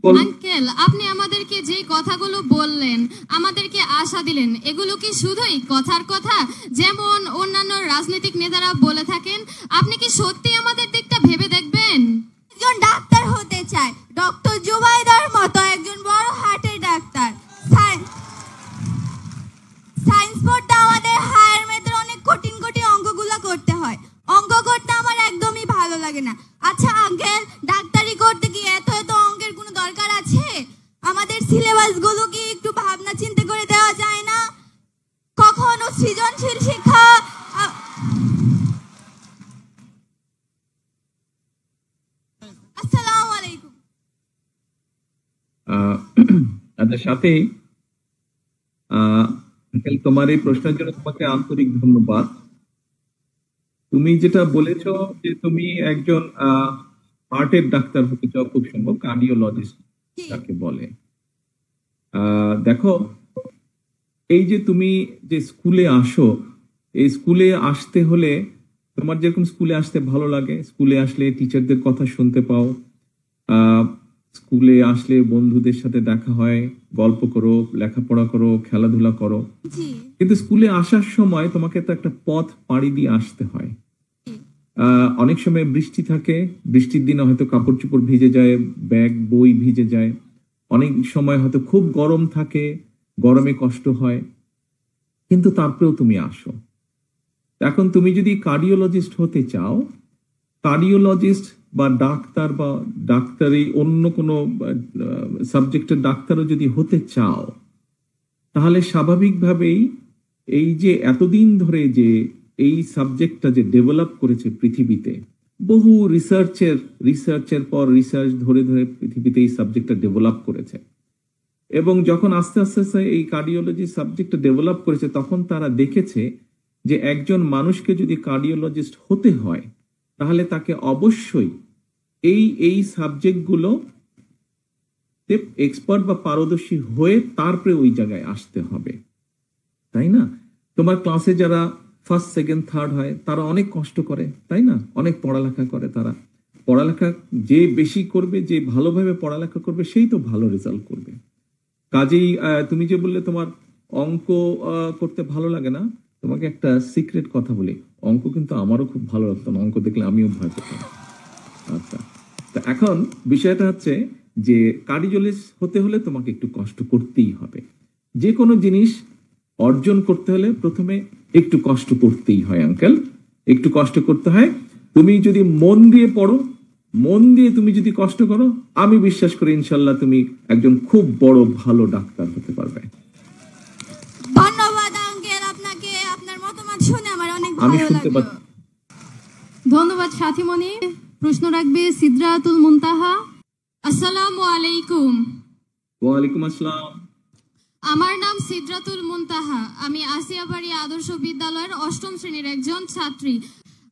Uncle, আপনি আমাদেরকে যে কথাগুলো বললেন, আমাদেরকে আশা দিলেন, এগুলো কি শুধুই কথার কথা যেমন অন্যান্য রাজনৈতিক নেতারা বলে থাকেন? আপনি কি সত্যি আমাদের দিকটা ভেবে দেখবেন? একজন ডাক্তার হতে চায়, ডক্টর জুবাইদার মতো একজন বড় হার্টের ডাক্তার। সায়েন্স পড়তে আমাদের হায়ার ম্যাথের অনেক কঠিন কঠিন অঙ্কগুলো করতে হয়। অঙ্ক করতে আমার একদমই ভালো লাগে না। আচ্ছা আঙ্কেল, ডাক্তারি করতে কি এত এত অঙ্কের কোনো দরকার আছে? আমাদের সিলেবাসগুলো কি একটু ভাবনা চিন্তা করে দেওয়া যায় না? কখনো সৃজনশীল শিক্ষা। আসসালামু আলাইকুম। তাদের সাথে তোমার এই প্রশ্নের জন্য তোমাকে আন্তরিক ধন্যবাদ। তুমি যেটা বলেছো যে তুমি একজন হার্টের ডাক্তার হতে চাও, খুব সম্ভব কার্ডিওলজিস্ট যাকে বলে। দেখো, এই যে তুমি যে স্কুলে আসো, এই স্কুলে আসতে হলে তোমার যেরকম স্কুলে আসতে ভালো লাগে, স্কুলে আসলে টিচারদের কথা শুনতে পাও, স্কুলে আসলে বন্ধুদের সাথে দেখা হয়, গল্প করো, লেখাপড়া করো, খেলাধুলা করো। কিন্তু স্কুলে আসার সময় তোমাকে তো একটা পথ পাড়ি দিয়ে আসতে হয়। অনেক সময় বৃষ্টি থাকে, বৃষ্টির দিনে হয়তো কাপড় চোপড় ভিজে যায়, ব্যাগ বই ভিজে যায়। অনেক সময় হয়তো খুব গরম থাকে, গরমে কষ্ট হয়, কিন্তু তারপরেও তুমি আসো। এখন তুমি যদি কার্ডিওলজিস্ট হতে চাও, কার্ডিওলজিস্ট বা ডাক্তার বা ডাক্তারি অন্য কোনো সাবজেক্টের ডাক্তারও যদি হতে চাও, তাহলে স্বাভাবিকভাবেই এই যে এতদিন ধরে যে এই সাবজেক্টটা যে ডেভেলপ করেছে পৃথিবীতে, বহু রিসার্চের পর রিসার্চ ধরে ধরে পৃথিবীতে এই সাবজেক্টটা ডেভেলপ করেছে। এবং যখন আস্তে আস্তে এই কার্ডিওলজি সাবজেক্টটা ডেভেলপ করেছে, তখন তারা দেখেছে যে একজন মানুষকে যদি কার্ডিওলজিস্ট হতে হয়, তাহলে তাকে অবশ্যই এই সাবজেক্টগুলো এক্সপার্ট বা পারদর্শী হয়ে তারপরে ওই জায়গায় আসতে হবে, তাই না? তোমার ক্লাসে যারা ফার্স্ট সেকেন্ড থার্ড হয়, তারা অনেক কষ্ট করে, তাই না? অনেক পড়ালেখা করে। তারা পড়ালেখা যে বেশি করবে, যে ভালোভাবে পড়ালেখা করবে, সেই তো ভালো রেজাল্ট করবে। কাজেই তুমি যে বললে তোমার অঙ্ক করতে ভালো লাগে না, তোমাকে একটা সিক্রেট কথা বলি, অঙ্ক কিন্তু আমারও খুব ভালো লাগতো না, অঙ্ক দেখলে আমিও ভয় পেতাম। আচ্ছা, তো এখন বিষয়টা হচ্ছে যে কার্ডিওলজিস্ট হতে হলে তোমাকে একটু কষ্ট করতেই হবে। যে কোনো জিনিস অর্জন করতে হলে প্রথমে একটু কষ্ট করতেই হয় আঙ্কেল, একটু কষ্ট করতে হয়। তুমি যদি মন দিয়ে পড়ো, মন দিয়ে তুমি যদি কষ্ট করো, আমি বিশ্বাস করি ইনশাল্লাহ তুমি একজন খুব বড় ভালো ডাক্তার হতে পারবে। ধন্যবাদ আঙ্কেল, আপনাকে আপনার মতামত শুনে আমার অনেক ভালো লাগলো। ধন্যবাদ সাথীমণি। প্রশ্ন রাখবে সিদরাতুল মুনতাহা। আসসালামু আলাইকুম। ওয়ালাইকুম আসসালাম। আমার নাম সিদরাতুল মুনতাহা। আমি আসিয়াবাড়ি আদর্শ বিদ্যালয়ের ৮ম শ্রেণীর একজন ছাত্রী।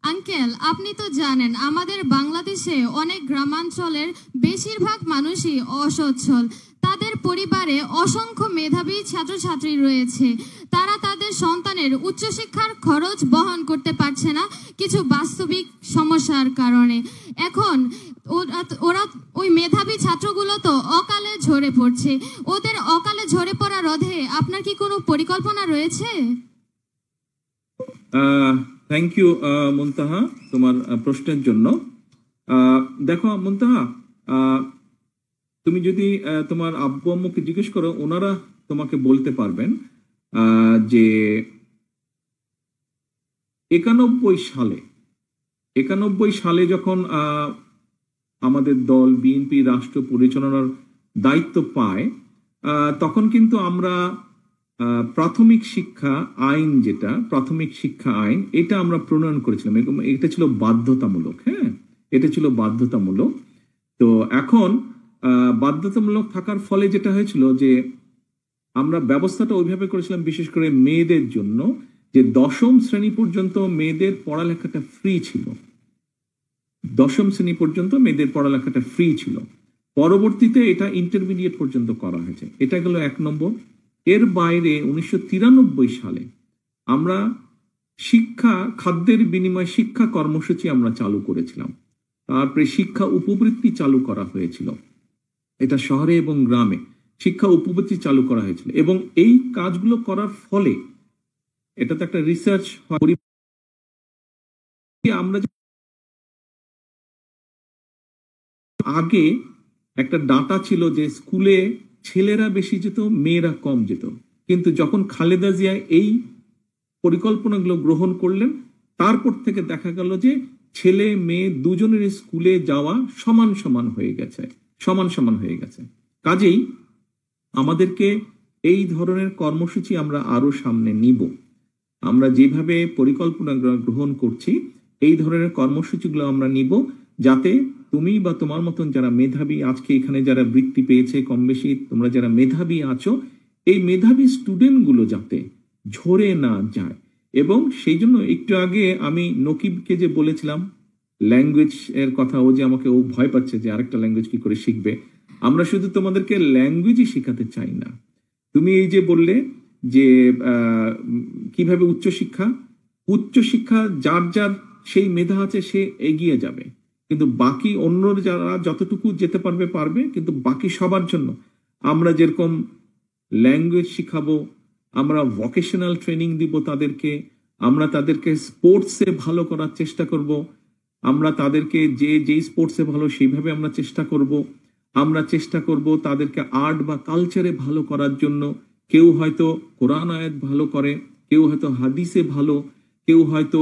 আঙ্কেল, আপনি তো জানেন আমাদের বাংলাদেশে অনেক গ্রামাঞ্চলের বেশিরভাগ মানুষই অসচ্ছল। তাদের পরিবারে অসংখ্য মেধাবী ছাত্রছাত্রী রয়েছে। তারা তাদের সন্তানের উচ্চশিক্ষার খরচ বহন করতে পারছে না কিছু বাস্তবিক সমস্যার কারণে। এখন ওরা ওই মেধাবী ছাত্রগুলো তো অকালে ঝরে পড়ছে। ওদের অকালে ঝরে পড়া রোধে আপনার কি কোনো পরিকল্পনা রয়েছে? থ্যাংক ইউ মুনতাহা তোমার প্রশ্নের জন্য। দেখো মুনতাহা, তুমি যদি তোমার আব্বু আম্মুকে জিজ্ঞেস করো, ওনারা তোমাকে বলতে পারবেন যে 91 সালে যখন আমাদের দল বিএনপি রাষ্ট্র পরিচালনার দায়িত্ব পায়, তখন কিন্তু আমরা প্রাথমিক শিক্ষা আইন, যেটা প্রাথমিক শিক্ষা আইন, এটা আমরা প্রণয়ন করেছিলাম। এটা ছিল বাধ্যতামূলক। হ্যাঁ, এটা ছিল বাধ্যতামূলক। তো এখন বাধ্যতামূলক থাকার ফলে যেটা হয়েছিল যে আমরা ব্যবস্থাটা ওইভাবে করেছিলাম, বিশেষ করে মেয়েদের জন্য, যে ১০ম শ্রেণী পর্যন্ত মেয়েদের পড়ালেখাটা ফ্রি ছিল। ১০ম শ্রেণী পর্যন্ত মেয়েদের পড়ালেখাটা ফ্রি ছিল। পরবর্তীতে এটা ইন্টারমিডিয়েট পর্যন্ত করা হয়েছে। এটা গেল ১ নম্বর। এর বাইরে ১৯৯৩ সালে আমরা খাদ্যের বিনিময়ে শিক্ষা কর্মসূচি আমরা চালু করেছিলাম। তারপরে শিক্ষা উপবৃত্তি চালু করা হয়েছিল। এটা শহরে এবং গ্রামে শিক্ষা উপবৃত্তি চালু করা হয়েছিল, এবং এই কাজগুলো করার ফলে এটা তো একটা রিসার্চ আমরা আগে একটা ডাটা ছিল যে স্কুলে ছেলেরা বেশি যেত, মেয়েরা কম যেত, কিন্তু যখন খালেদা জিয়া এই পরিকল্পনাগুলো গ্রহণ করলেন তারপর থেকে দেখা গেল যে ছেলে মেয়ে দুজনের স্কুলে যাওয়া সমান সমান হয়ে গেছে। কাজেই আমাদেরকে এই ধরনের কর্মসূচি আমরা আরো সামনে নিব। আমরা যেভাবে পরিকল্পনা গ্রহণ করছি এই ধরনের কর্মসূচিগুলো আমরা নিব, যাতে তুমি বা তোমার মতন যারা মেধাবী, আজকে এখানে যারা বৃত্তি পেয়েছে কম বেশি, তোমরা যারা মেধাবী আছো, এই মেধাবী স্টুডেন্টগুলো যাতে ঝরে না যায়। এবং সেই জন্য একটু আগে আমি নকিবকে যে বলেছিলাম ল্যাঙ্গুয়েজ এর কথা, ও যে আমাকে ও ভয় পাচ্ছে যে আরেকটা ল্যাঙ্গুয়েজ কি করে শিখবে। আমরা শুধু তোমাদেরকে ল্যাঙ্গুয়েজই শেখাতে চাই না। তুমি এই যে বললে যে কিভাবে উচ্চশিক্ষা যার যার সেই মেধা আছে সে এগিয়ে যাবে, কিন্তু বাকি অন্য যারা যতটুকু যেতে পারবে, কিন্তু বাকি সবার জন্য আমরা যেরকম ল্যাঙ্গুয়েজ শিখাবো, আমরা ভোকেশনাল ট্রেনিং দিব তাদেরকে, আমরা তাদেরকে স্পোর্টসে ভালো করার চেষ্টা করব, আমরা তাদেরকে যেই স্পোর্টসে ভালো সেইভাবে আমরা চেষ্টা করব তাদেরকে আর্ট বা কালচারে ভালো করার জন্য। কেউ হয়তো কোরআন আয়াত ভালো করে, কেউ হয়তো হাদিসে ভালো, কেউ হয়তো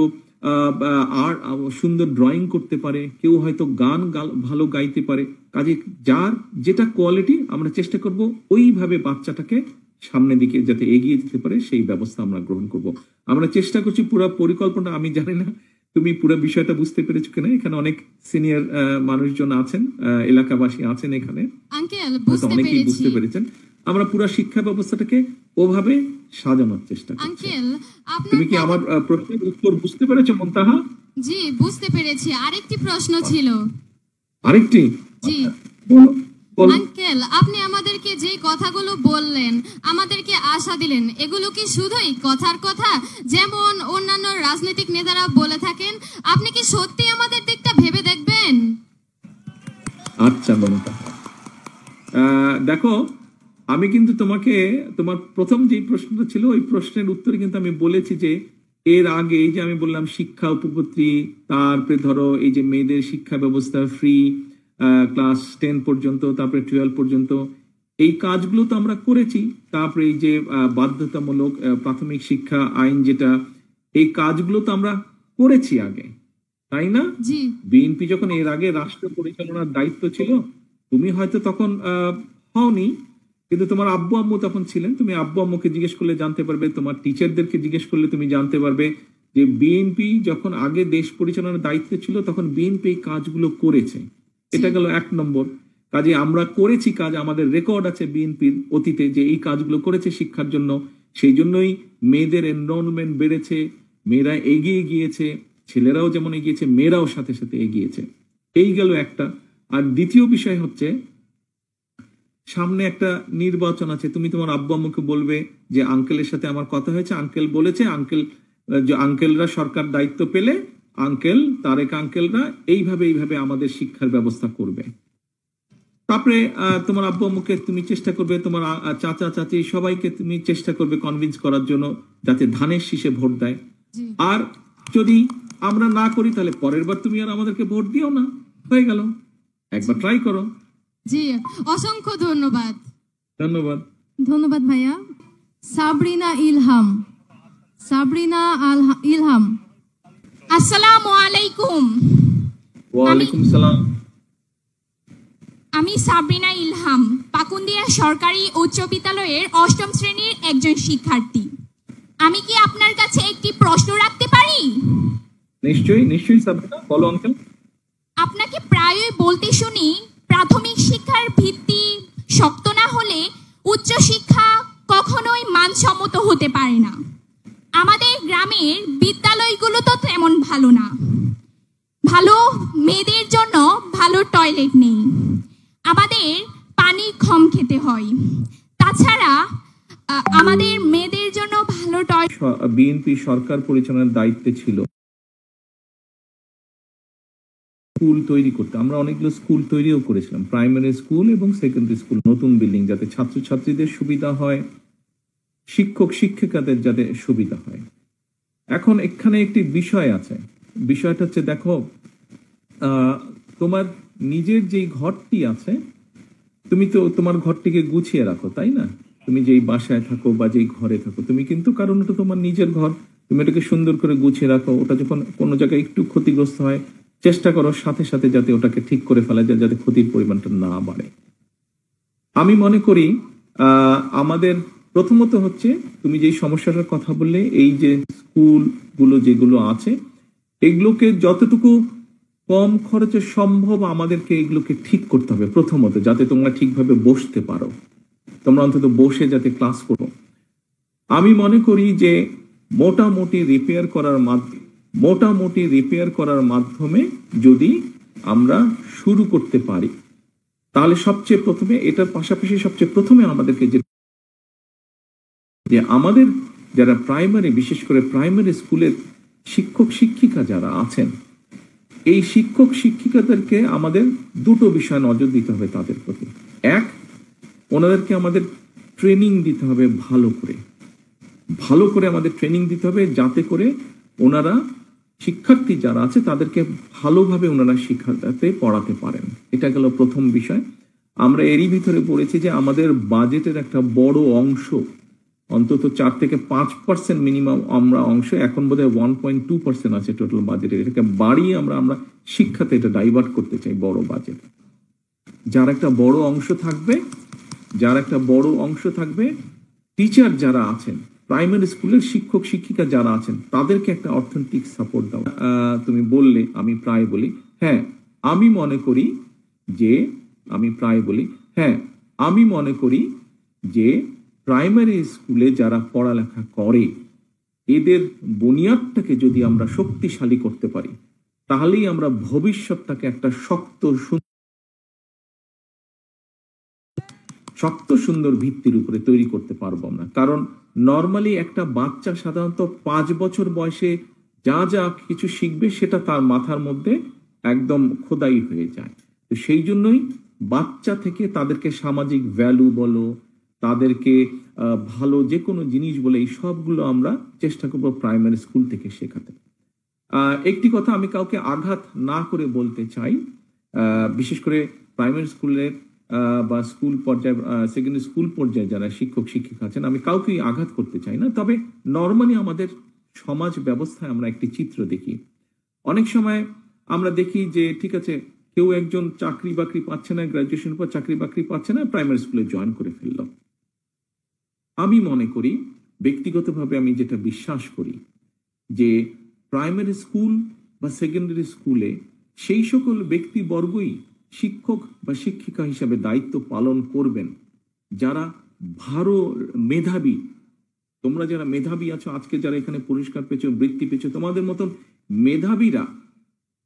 সুন্দর ড্রয়িং করতে পারে, কেউ হয়তো গান ভালো গাইতে পারে। কাজে যার যেটা কোয়ালিটি আমরা চেষ্টা করব ওইভাবে বাচ্চাটাকে সামনের দিকে যাতে এগিয়ে যেতে পারে সেই ব্যবস্থা আমরা গ্রহণ করব। আমরা চেষ্টা করছি পুরো পরিকল্পনা, আমি জানি না তুমি পুরো বিষয়টা বুঝতে পেরেছো কিনা। এখানে অনেক সিনিয়র মানুষজন আছেন, এলাকাবাসী আছেন এখানে, অনেকেই বুঝতে পেরেছেন। আমরা পুরো শিক্ষা ব্যবস্থাটাকে ওভাবে সাজানোর চেষ্টা করছি। তুমি কি আমার প্রশ্নের উত্তর বুঝতে পেরেছো মুনতাহা? জি, বুঝতে পেরেছি। আরেকটি প্রশ্ন ছিল। আরেকটি? জি বলো। আঙ্কেল, আপনি আমাদেরকে যে কথাগুলো বললেন, আমাদেরকে আশা দিলেন, এগুলো কি শুধুই কথার কথা যেমন অন্যান্য রাজনৈতিক নেতারা বলে থাকেন? আপনি কি সত্যি আমাদের দিকটা ভেবে দেখবেন? আচ্ছা মুনতাহা, দেখো আমি কিন্তু তোমার প্রথম যে প্রশ্নটা ছিল ওই প্রশ্নের উত্তরে কিন্তু আমি বলেছি যে এর আগে এই যে আমি বললাম শিক্ষা উপবৃত্তি, তারপরে ধরো এই যে মেয়েদের শিক্ষা ব্যবস্থা ফ্রি ক্লাস 10 পর্যন্ত, তারপরে 12 পর্যন্ত, এই কাজগুলো তো আমরা করেছি। তারপরে এই যে বাধ্যতামূলক প্রাথমিক শিক্ষা আইন যেটা, এই কাজগুলো তো আমরা করেছি আগে, তাই না? বিএনপি যখন এর আগে রাষ্ট্র পরিচালনার দায়িত্ব ছিল, তুমি হয়তো তখন হওনি, কিন্তু তোমার আব্বু আম্মু তখন ছিলেন। তুমি আব্বু আম্মুকে জিজ্ঞেস করলে জানতে পারবে, তোমার টিচারদেরকে জিজ্ঞেস করলে তুমি জানতে পারবে যে বিএনপি যখন আগে দেশ পরিচালনার দায়িত্বে ছিল তখন বিএনপি এই কাজগুলো করেছে। এটা গেল 1 নম্বর। কাজে আমরা করেছি কাজ, আমাদের রেকর্ড আছে বিএনপির অতীতে যে এই কাজগুলো করেছে শিক্ষার জন্য। সেই জন্যই মেয়েদের এনরোলমেন্ট বেড়েছে, মেয়েরা এগিয়ে গিয়েছে, ছেলেরাও যেমন এগিয়েছে মেয়েরাও সাথে সাথে এগিয়েছে। এই গেল একটা। আর দ্বিতীয় বিষয় হচ্ছে সামনে একটা নির্বাচন আছে। তুমি তোমার আব্বু আম্মুকে বলবে যে আঙ্কেলের সাথে আমার কথা হয়েছে, আঙ্কেল বলেছে, আঙ্কেলরা সরকার দায়িত্ব পেলে তারেক আঙ্কেলরা এইভাবে আমাদের শিক্ষার ব্যবস্থা করবে। তারপরে তোমার আব্বু আম্মুকে তুমি চেষ্টা করবে, তোমার চাচা চাচি সবাইকে তুমি চেষ্টা করবে কনভিন্স করার জন্য যাতে ধানের শীষে ভোট দেয়। আর যদি আমরা না করি তাহলে পরের বার তুমি আর আমাদেরকে ভোট দিও না, হয়ে গেল। একবার ট্রাই করো। জি, অসংখ্য ধন্যবাদ। ধন্যবাদ ভাইয়া। সাবরিনা ইলহাম। আসসালামু আলাইকুম। ওয়ালাইকুম সালাম। আমি সাবরিনা ইলহাম, পাকুন্দিয়া সরকারি উচ্চ বিদ্যালয়ের 8ম শ্রেণীর একজন শিক্ষার্থী। আমি কি আপনার কাছে একটি প্রশ্ন রাখতে পারি? নিশ্চয়ই সাবরিনা, বলো আঙ্কেল। আপনাকে প্রায়ই বলতে শুনি প্রাথমিক শিক্ষার ভিত্তি শক্ত না হলে উচ্চ শিক্ষা কখনোই মানসম্মত হতে পারে না। আমাদের গ্রামের বিদ্যালয়গুলো তো তেমন ভালো না, ভালো মেয়েদের জন্য ভালো টয়লেট নেই, আমাদের পানি কম খেতে হয়। তাছাড়া আমাদের মেয়েদের জন্য ভালো টয়লেট। বিএনপি সরকার পরিচালনার দায়িত্বে ছিল। স্কুল তৈরি করতে, আমরা অনেকগুলো স্কুল তৈরিও করেছিলাম, প্রাইমারি স্কুল এবং সেকেন্ডারি স্কুল, নতুন বিল্ডিং, যাতে ছাত্রছাত্রীদের সুবিধা হয়, শিক্ষক শিক্ষিকাদের যাতে সুবিধা হয়। এখন এখানে একটি বিষয় আছে, বিষয়টা হচ্ছে দেখো, তোমার নিজের যেই ঘরটি আছে, তুমি তো তোমার ঘরটিকে গুছিয়ে রাখো, তাই না? তুমি যেই বাসায় থাকো বা যেই ঘরে থাকো, তুমি কিন্তু, কারণ ওটা তোমার নিজের ঘর, তুমি এটাকে সুন্দর করে গুছিয়ে রাখো। ওটা যখন কোনো জায়গায় একটু ক্ষতিগ্রস্ত হয়, চেষ্টা করো সাথে সাথে যাতে ওটাকে ঠিক করে ফেলা যায়, যাতে ক্ষতির পরিমাণটা না বাড়ে। আমি মনে করি আমাদের প্রথমত হচ্ছে, তুমি যেই সমস্যাটার কথা বললে, এই যে স্কুলগুলো যেগুলো আছে, এগুলোকে যতটুকু কম খরচে সম্ভব আমাদেরকে এগুলোকে ঠিক করতে হবে প্রথমত, যাতে তোমরা ঠিকভাবে বসতে পারো, তোমরা অন্তত বসে যাতে ক্লাস করো। আমি মনে করি যে মোটামুটি রিপেয়ার করার মাধ্যমে যদি আমরা শুরু করতে পারি, তাহলে সবচেয়ে প্রথমে, এটার পাশাপাশি সবচেয়ে প্রথমে আমাদেরকে যে আমাদের যারা প্রাইমারি, বিশেষ করে প্রাইমারি স্কুলের শিক্ষক শিক্ষিকা যারা আছেন, এই শিক্ষক শিক্ষিকাদেরকে আমাদের দুটো বিষয় নজর দিতে হবে তাদের প্রতি। এক, ওনাদেরকে আমাদের ট্রেনিং দিতে হবে, ভালো করে আমাদের ট্রেনিং দিতে হবে, যাতে করে ওনারা, শিক্ষার্থী যারা আছে, তাদেরকে ভালোভাবে ওনারা শিক্ষাতে পড়াতে পারেন। এটা গেল প্রথম বিষয়। আমরা এরই ভিতরে পড়েছি যে আমাদের বাজেটের একটা বড় অংশ, অন্তত 4 থেকে 5% মিনিমাম আমরা অংশ, এখন বোধহয় 1.2% আছে টোটাল বাজেটের, এটাকে বাড়িয়ে আমরা শিক্ষাতে এটা ডাইভার্ট করতে চাই, বড় বাজেট। যার একটা বড় অংশ থাকবে, টিচার যারা আছেন, প্রাইমারি স্কুলের শিক্ষক শিক্ষিকা যারা আছেন, তাদেরকে একটা অর্থনৈতিক সাপোর্ট দেওয়া। তুমি বললে, আমি প্রায় বলি, আমি মনে করি যে প্রাইমারি স্কুলে যারা পড়ালেখা করে, এদের বুনিয়াদটাকে যদি আমরা শক্তিশালী করতে পারি, তাহলেই আমরা ভবিষ্যৎটাকে একটা শক্ত সুন্দর ভিত্তির উপরে তৈরি করতে পারবো আমরা। কারণ নর্মালি একটা বাচ্চা সাধারণত 5 বছর বয়সে যা যা কিছু শিখবে, সেটা তার মাথার মধ্যে একদম খোদাই হয়ে যায়। তো সেই জন্যই বাচ্চা থেকে তাদেরকে সামাজিক ভ্যালু বলো, তাদেরকে ভালো যে কোনো জিনিস বলে, এই সবগুলো আমরা চেষ্টা করবো প্রাইমারি স্কুল থেকে শেখাতে। একটি কথা আমি কাউকে আঘাত না করে বলতে চাই, বিশেষ করে প্রাইমারি স্কুলের বা স্কুল পর্যায়ে, সেকেন্ডারি স্কুল পর্যায়ে যারা শিক্ষক শিক্ষিকা আছেন, আমি কাউকেই আঘাত করতে চাই না। তবে নর্মালি আমাদের সমাজ ব্যবস্থায় আমরা একটি চিত্র দেখি, অনেক সময় আমরা দেখি যে ঠিক আছে, কেউ একজন চাকরি বাকরি পাচ্ছে না, গ্রাজুয়েশন পর চাকরি বাকরি পাচ্ছে না, প্রাইমারি স্কুলে জয়েন করে ফেলল। আমি মনে করি, ব্যক্তিগতভাবে আমি যেটা বিশ্বাস করি, যে প্রাইমারি স্কুল বা সেকেন্ডারি স্কুলে সেই সকল ব্যক্তিবর্গই শিক্ষক বা শিক্ষিকা হিসাবে দায়িত্ব পালন করবেন যারা ভালো মেধাবী। তোমরা যারা মেধাবী আছো, আজকে যারা এখানে পুরস্কার পেয়েছো, বৃত্তি পেয়েছো, তোমাদের মতন মেধাবীরা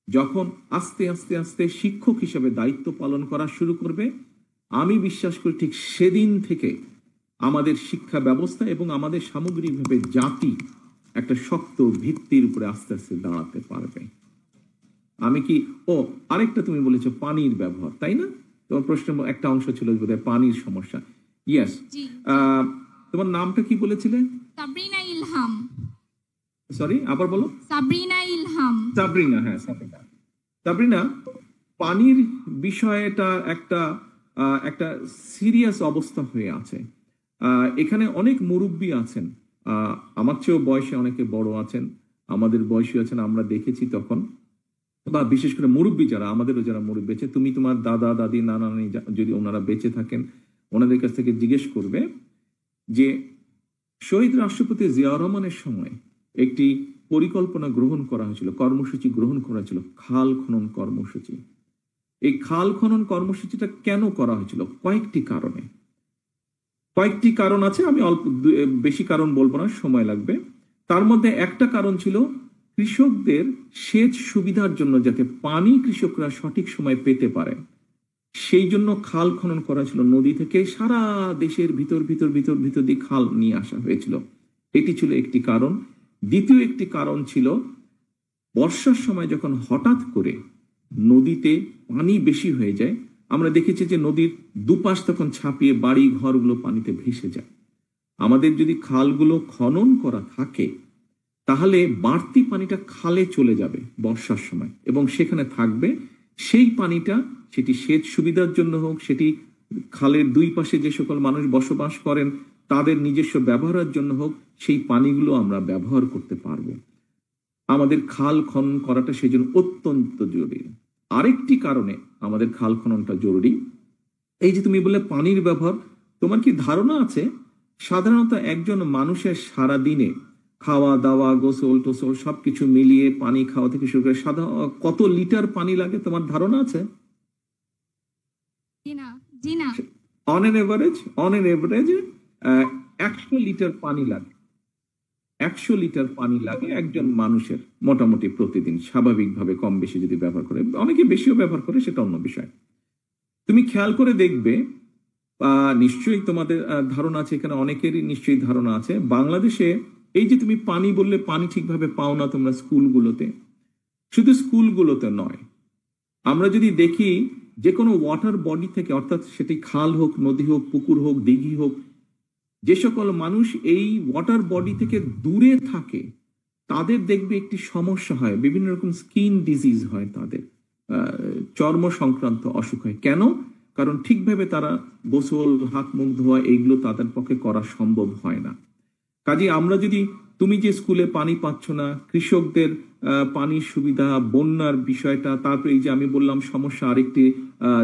যখন আস্তে আস্তে আস্তে শিক্ষক হিসাবে দায়িত্ব পালন করা শুরু করবে, আমি বিশ্বাস করি ঠিক সেদিন থেকে আমাদের শিক্ষা ব্যবস্থা এবং আমাদের সামগ্রিকভাবে জাতি একটা শক্ত ভিত্তির উপরে আস্তে আস্তে দাঁড়াতে পারবে। আমি কি, আরেকটা তুমি বলেছো পানির ব্যবহার, তাই না? তোমার প্রশ্নের একটা অংশ ছিল বোধহয় পানির সমস্যা। ইয়েস, তোমার নামটা কি বলেছিলে? সাবরিনা ইলহাম। সরি, আবার বলো। সাবরিনা ইলহাম। সাবরিনা, হ্যাঁ সাবরিনা, পানির বিষয়টা একটা সিরিয়াস অবস্থা হয়ে আছে। এখানে অনেক মুরব্বী আছেন, আমার চেয়েও বয়সে অনেকে বড় আছেন, আমাদের বয়সী আছেন, আমরা দেখেছি তখন, বা বিশেষ করে মুরব্বী যারা, আমাদেরও যারা মুরব্বী আছে, তুমি তোমার দাদা দাদি নানা নানি যদি ওনারা বেঁচে থাকেন, ওনাদের কাছ থেকে জিজ্ঞেস করবে যে শহীদ রাষ্ট্রপতি জিয়াউর রহমানের সময় একটি পরিকল্পনা গ্রহণ করা হয়েছিল, কর্মসূচি গ্রহণ করা হয়েছিল, খাল খনন কর্মসূচি। এই খাল খনন কর্মসূচিটা কেন করা হয়েছিল? কয়েকটি কারণ আছে, আমি বেশি কারণ বলবো না, সময় লাগবে। তার মধ্যে একটা কারণ ছিল কৃষকদের সেচ সুবিধার জন্য, যাতে পানি কৃষকরা সঠিক সময় পেতে পারে, সেই জন্য খাল খনন করা ছিল। নদী থেকে সারা দেশের ভিতর দিয়ে খাল নিয়ে আসা হয়েছিল। এটি ছিল একটি কারণ। দ্বিতীয় একটি কারণ ছিল বর্ষার সময় যখন হঠাৎ করে নদীতে পানি বেশি হয়ে যায়, আমরা দেখেছি যে নদীর দুপাশ তখন ছাপিয়ে বাড়ি ঘরগুলো পানিতে ভেসে যায়। আমাদের যদি খালগুলো খনন করা থাকে তাহলে বাড়তি পানিটা খালে চলে যাবে বর্ষার সময় এবং সেখানে থাকবে। সেই পানিটা সেটি সেচ সুবিধার জন্য হোক, সেটি খালের দুই পাশে যে সকল মানুষ বসবাস করেন তাদের নিজস্ব ব্যবহারের জন্য হোক, সেই পানিগুলো আমরা ব্যবহার করতে পারবো। আমাদের খাল খনন করাটা সেই জন্য অত্যন্ত জরুরি। আরেকটি কারণে আমাদের খাল খননটা জরুরি, এই যে তুমি বললে পানির ব্যবহার, তোমার কি ধারণা আছে সাধারণত একজন মানুষের সারা দিনে খাওয়া দাওয়া গোসল টোসল সবকিছু মিলিয়ে পানি খাওয়া থেকে শুরু করে কত লিটার পানি লাগে তোমার ধারণা আছে? জি না। অন এন এভারেজ 100 লিটার পানি লাগে। 100 লিটার পানি লাগে একজন মানুষের মোটামুটি প্রতিদিন, স্বাভাবিকভাবে কম বেশি যদি ব্যবহার করে, অনেকে বেশিও ব্যবহার করে সেটা অন্য বিষয়। তুমি খেয়াল করে দেখবে, নিশ্চয়ই তোমাদের ধারণা আছে, এখানে অনেকেরই নিশ্চয়ই ধারণা আছে, বাংলাদেশে এই যে তুমি পানি বললে পানি ঠিকভাবে পাও না তোমরা স্কুলগুলোতে, শুধু স্কুলগুলোতে নয়, আমরা যদি দেখি যে কোনো ওয়াটার বডি থেকে, অর্থাৎ সেটি খাল হোক, নদী হোক, পুকুর হোক, দিঘি হোক, যে সকল মানুষ এই ওয়াটার বডি থেকে দূরে থাকে তাদের দেখবে একটি সমস্যা হয়, বিভিন্ন রকম স্কিন ডিজিজ হয়, তাদের চর্ম সংক্রান্ত অসুখ হয়। কেন? কারণ ঠিকভাবে তারা গোসল, হাত মুখ ধোয়া এইগুলো তাদের পক্ষে করা সম্ভব হয় না। কাজে আমরা যদি, তুমি যে স্কুলে পানি পাচ্ছ না, কৃষকদের পানির সুবিধা, বন্যার বিষয়টা, তারপরে এই যে আমি বললাম সমস্যা আরেকটি,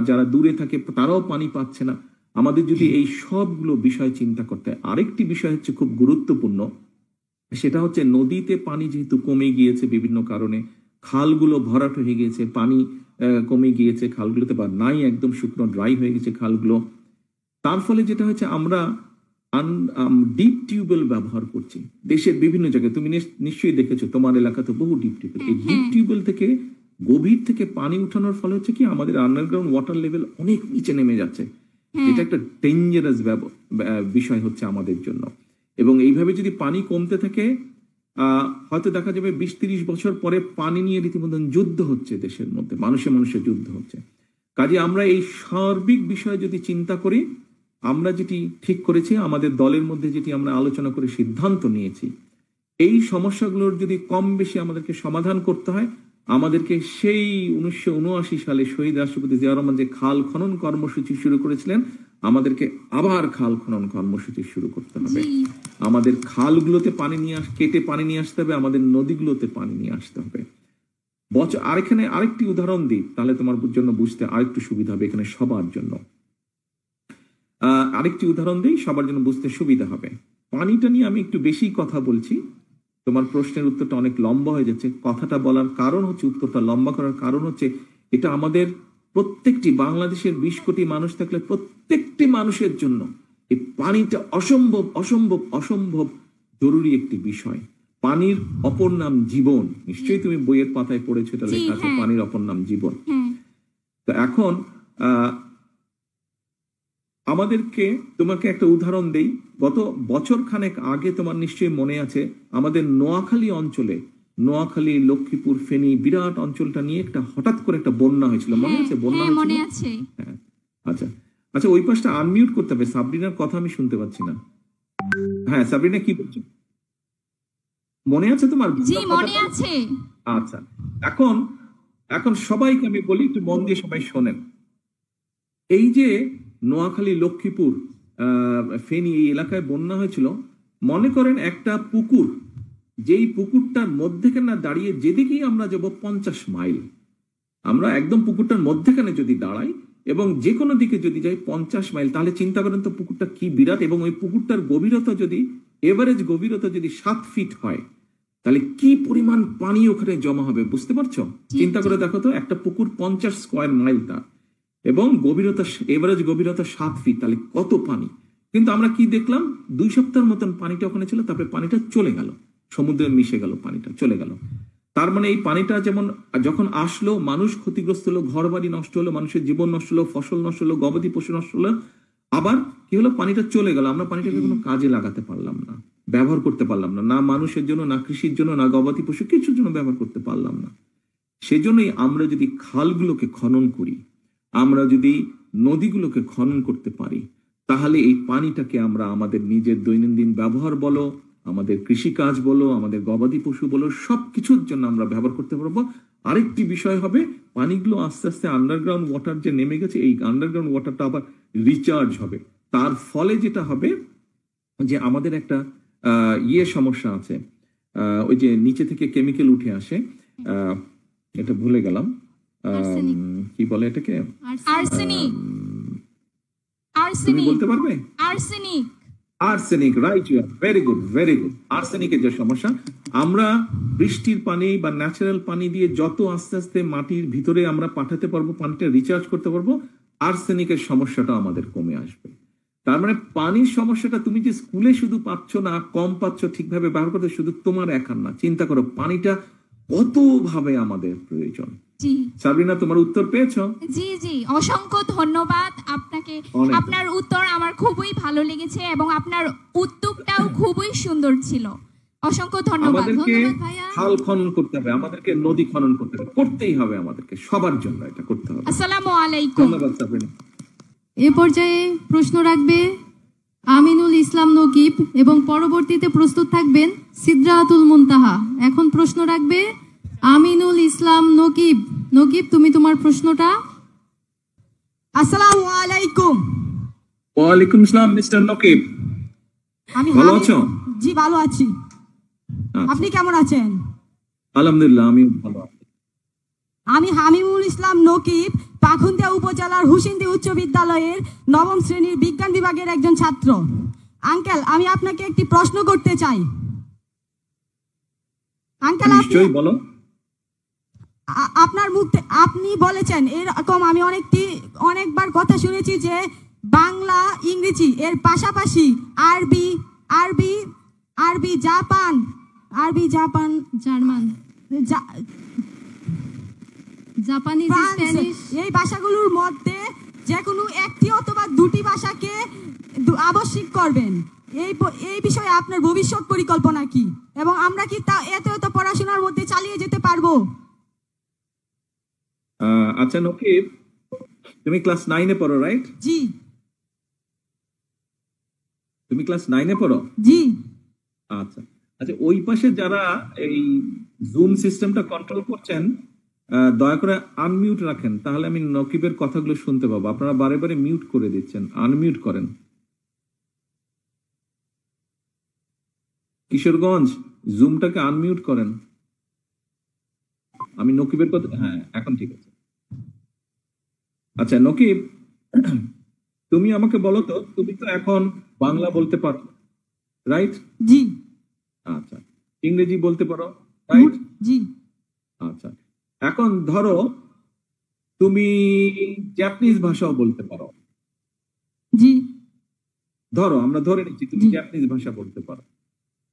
যারা দূরে থাকে তারাও পানি পাচ্ছে না, আমাদের যদি এই সবগুলো বিষয় চিন্তা করতে হয়। আরেকটি বিষয় হচ্ছে খুব গুরুত্বপূর্ণ, সেটা হচ্ছে নদীতে পানি যেহেতু কমে গিয়েছে বিভিন্ন কারণে, খালগুলো ভরাট হয়ে গিয়েছে, পানি কমে গিয়েছে খালগুলোতে, বা নাই, একদম শুকনো ড্রাই হয়ে গেছে খালগুলো। তার ফলে যেটা হচ্ছে আমরা ডিপ টিউবওয়েল ব্যবহার করছি দেশের বিভিন্ন জায়গায়। তুমি নিশ্চয়ই দেখেছো, তোমার এলাকাতে বহু ডিপ টিউবওয়েল। এই ডিপ টিউবওয়েল থেকে গভীর থেকে পানি উঠানোর ফলে হচ্ছে কি আমাদের আন্ডারগ্রাউন্ড ওয়াটার লেভেল অনেক নিচে নেমে যাচ্ছে। এটা একটা ডেঞ্জারাস বিষয় হচ্ছে আমাদের জন্য। এবং এইভাবে যদি পানি কমতে থাকে, হয়তো দেখা যাবে 20-30 বছর পরে পানি নিয়ে রীতিমতো যুদ্ধ হচ্ছে দেশের মধ্যে, মানুষের যুদ্ধ হচ্ছে। কাজে আমরা এই সার্বিক বিষয় যদি চিন্তা করি, আমরা যেটি ঠিক করেছি, আমাদের দলের মধ্যে যেটি আমরা আলোচনা করে সিদ্ধান্ত নিয়েছি, এই সমস্যাগুলোর যদি কম বেশি আমাদেরকে সমাধান করতে হয়, আমাদেরকে সেই 1979 সালে শহীদ রাষ্ট্রপতি জিয়াউর রহমান যে খাল খনন কর্মসূচি শুরু করেছিলেন, আমাদেরকে আবার খাল খনন কর্মসূচি শুরু করতে হবে। আমাদের খালগুলোতে পানি কেটে পানি নিয়ে আসতে হবে, আমাদের নদীগুলোতে পানি নিয়ে আসতে হবে। আর এখানে আরেকটি উদাহরণ দিই, তাহলে তোমার জন্য বুঝতে আরেকটু সুবিধা হবে, এখানে সবার জন্য আরেকটি উদাহরণ দিই, সবার জন্য বুঝতে সুবিধা হবে। পানিটা নিয়ে আমি একটু বেশি কথা বলছি, তোমার প্রশ্নের উত্তরটা অনেক লম্বা হয়ে যাচ্ছে। কথাটা বলার কারণ হচ্ছে, উত্তরটা লম্বা করার কারণ হচ্ছে, এটা আমাদের প্রত্যেকটি, বাংলাদেশের 20 কোটি মানুষ থাকলে প্রত্যেকটি মানুষের জন্য এই পানিটা অসম্ভব অসম্ভব অসম্ভব জরুরি একটি বিষয়। পানির অপর নাম জীবন, নিশ্চয়ই তুমি বইয়ের পাতায় পড়েছো, এটা লেখা আছে, পানির অপর নাম জীবন। তো এখন আমাদেরকে, তোমাকে একটা উদাহরণ দেই। গত বছর খানেক আগে তোমার নিশ্চয়ই মনে আছে, আমাদের নোয়াখালী অঞ্চলে, নোয়াখালী, লক্ষ্মীপুর, ফেনী, বিরাট অঞ্চলটা নিয়ে একটা হঠাৎ করে একটা বন্যা হয়েছিল, মনে আছে? বন্যা মনে আছে। হ্যাঁ, আচ্ছা আচ্ছা, ওই পাশটা আনমিউট করতে হবে, সাবরিনার কথা আমি শুনতে পাচ্ছি না। হ্যাঁ সাবরিনা, কি বলছো? মনে আছে তোমার? জি মনে আছে। আচ্ছা, এখন সবাইকে আমি বলি, একটু মন দিয়ে সবাই শোনেন। এই যে নোয়াখালী, লক্ষ্মীপুর, ফেনী, এই এলাকায় বন্যা হয়েছিল, মনে করেন একটা পুকুর, যেই পুকুরটার মধ্যেখানে দাঁড়িয়ে যেদিকেই আমরা যাব 50 মাইল, আমরা একদম পুকুরটার মধ্যেখানে যদি দাঁড়াই এবং যে কোনো দিকে যদি যাই 50 মাইল, তাহলে চিন্তা করেন তো পুকুরটা কি বিরাট। এবং ওই পুকুরটার গভীরতা যদি, এভারেজ গভীরতা যদি 7 ফিট হয়, তাহলে কি পরিমাণ পানি ওখানে জমা হবে, বুঝতে পারছো? চিন্তা করে দেখো তো, একটা পুকুর 50 স্কোয়ার মাইল তার, এবং গভীরতা, এভারেজ গভীরতা 7 ফিট, তাহলে কত পানি। কিন্তু আমরা কি দেখলাম, 2 সপ্তাহের মতন পানিটা ওখানে ছিল, তারপরে পানিটা চলে গেল, সমুদ্রে মিশে গেল, পানিটা চলে গেল। তার মানে এই পানিটা যেমন যখন আসলো, মানুষ ক্ষতিগ্রস্ত হলো, ঘর বাড়ি নষ্ট হলো, মানুষের জীবন নষ্ট হলো, ফসল নষ্ট হলো, গবাদি পশু নষ্ট হলো, আবার কি হলো, পানিটা চলে গেল, আমরা পানিটাকে কোনো কাজে লাগাতে পারলাম না, ব্যবহার করতে পারলাম না, না মানুষের জন্য, না কৃষির জন্য, না গবাদি পশু কিছুর জন্য ব্যবহার করতে পারলাম না। সেজন্যই আমরা যদি খালগুলোকে খনন করি, আমরা যদি নদীগুলোকে খনন করতে পারি, তাহলে এই পানিটাকে আমরা আমাদের নিজের দৈনন্দিন ব্যবহার বলো, আমাদের কৃষিকাজ বলো, আমাদের গবাদি পশু বলো, সবকিছুর জন্য আমরা ব্যবহার করতে পারবো। আরেকটি বিষয় হবে, পানিগুলো আস্তে আস্তে আন্ডারগ্রাউন্ড ওয়াটার যে নেমে গেছে, এই আন্ডারগ্রাউন্ড ওয়াটারটা আবার রিচার্জ হবে। তার ফলে যেটা হবে যে আমাদের একটা সমস্যা আছে, ওই যে নিচে থেকে কেমিক্যাল উঠে আসে, এটা ভুলে গেলাম, কি বলে এটাকে, আর্সেনিক, তুমি বলতে পারবে? Arsenic, arsenic, right, you are very good, very good. আর্সেনিকের যে সমস্যা, আমরা বৃষ্টির পানি বা ন্যাচারাল পানি দিয়ে যত আস্তে আস্তে মাটির ভিতরে আমরা পাঠাতে পারবো, পানিটা রিচার্জ করতে পারবো, আর্সেনিকের সমস্যাটা আমাদের কমে আসবে। তার মানে পানির সমস্যাটা তুমি যে স্কুলে শুধু পাচ্ছ না, কম পাচ্ছ, ঠিকভাবে ব্যবহার করতে শুধু তোমার একার না, চিন্তা করো পানিটা কত ভাবে আমাদের প্রয়োজন। জি সাবরিনা, তোমার উত্তর পেয়েছো? জি জি, অসংখ্য ধন্যবাদ আপনাকে। আপনার উত্তর আমার খুবই ভালো লেগেছে এবং আপনার উত্তরটাও খুবই সুন্দর ছিল। অসংখ্য ধন্যবাদ। আমাদেরকে ধন্যবাদ ভাইয়া। খাল খনন করতে হবে, আমাদেরকে নদী খনন করতে হবে, করতেই হবে, আমাদেরকে সবার জন্য এটা করতে হবে। আসসালামু আলাইকুম। ধন্যবাদ সাবরিনা। এ পর্যায়ে প্রশ্ন রাখবে আমিনুল ইসলাম নকিব এবং পরবর্তীতে প্রস্তুত থাকবেন সিদরাতুল মুনতাহা। এখন প্রশ্ন রাখবে আমিনুল ইসলাম নকিব। নকিব, তুমি তোমার প্রশ্নটা। আসসালামু আলাইকুম। ওয়ালাইকুম আসসালাম মিস্টার নকিব, আমি ভালো আছো? জি ভালো আছি, আচ্ছা, আপনি কেমন আছেন? আলহামদুলিল্লাহ, আমি ভালো আছি। আমি হামিমুল ইসলাম নকিব, পাখুন্দিয়া উপজেলার হুসেন্দি উচ্চ বিদ্যালয়ের 9ম শ্রেণীর বিজ্ঞান বিভাগের একজন ছাত্র। আঙ্কেল, আমি আপনাকে একটি প্রশ্ন করতে চাই। আঙ্কেল, নিশ্চয়ই বলো। আপনার মুখে আপনি বলেছেন, এরকম আমি অনেকবার কথা শুনেছি যে বাংলা ইংরেজি এর পাশাপাশি আরবি আরবি আরবি জাপান জার্মান, জাপানি, ফ্রান্স, স্প্যানিশ, এই ভাষাগুলোর মধ্যে যে কোনো একটি অথবা দুটি ভাষাকে আবশ্যক করবেন। এই বিষয়ে আপনার ভবিষ্যৎ পরিকল্পনা কি, এবং আমরা কি তা এত পড়াশোনার মধ্যে চালিয়ে যেতে পারবো? আচ্ছা নকিব, তুমি ক্লাস 9-এ পড়ো, রাইট? জি তুমি ক্লাস 9-এ পড়ো? জি। আচ্ছা আচ্ছা, ওই পাশে যারা এই জুম সিস্টেমটা কন্ট্রোল করছেন, দয়া করে আনমিউট রাখেন, তাহলে আমি নকিবের কথাগুলো শুনতে পাবো। আপনারা বারে বারে মিউট করে দিচ্ছেন, আনমিউট করেন। কিশোরগঞ্জ, জুমটাকে আনমিউট করেন। আমি নকিবের কথা, হ্যাঁ এখন ঠিক আছে। আচ্ছা নকিব, তুমি আমাকে বলো তো, তুমি তো এখন বাংলা বলতে পারো, রাইট? জি আচ্ছা, ইংরেজি বলতে পারো, রাইট? জি। আচ্ছা, এখন ধরো তুমি জাপানিজ ভাষাও বলতে পারো। জি। ধরো, আমরা ধরে নিচ্ছি তুমি জি। জাপানিজ ভাষা বলতে পারো,